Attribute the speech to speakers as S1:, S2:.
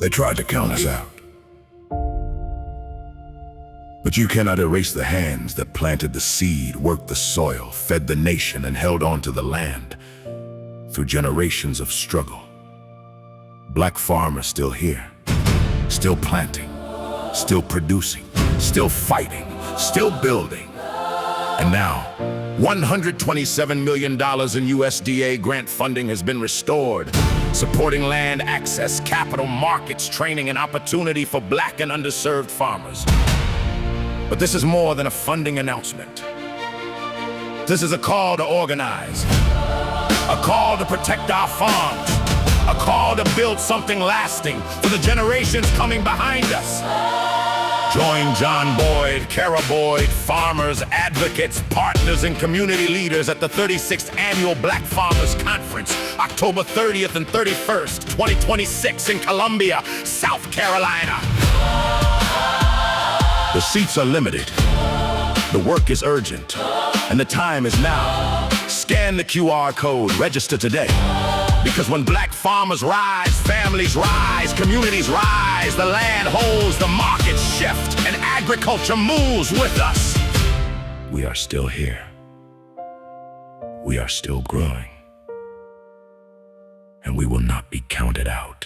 S1: They tried to count us out. But you cannot erase the hands that planted the seed, worked the soil, fed the nation, and held on to the land through generations of struggle. Black farmers still here, still planting, still producing, still fighting, still building. And now, $127 million in USDA grant funding has been restored, supporting land access, capital markets, training, and opportunity for Black and underserved farmers. But this is more than a funding announcement. This is a call to organize, a call to protect our farms, a call to build something lasting for the generations coming behind us. Join John Boyd, Kara Boyd, farmers, advocates, partners, and community leaders at the 36th Annual Black Farmers Conference, October 30th and 31st, 2026 in Columbia, South Carolina. The seats are limited, the work is urgent, and the time is now. Scan the QR code, register today. Because when Black farmers rise, families rise, communities rise, the land holds, the markets shift, and agriculture moves with us. We are still here. We are still growing. And we will not be counted out.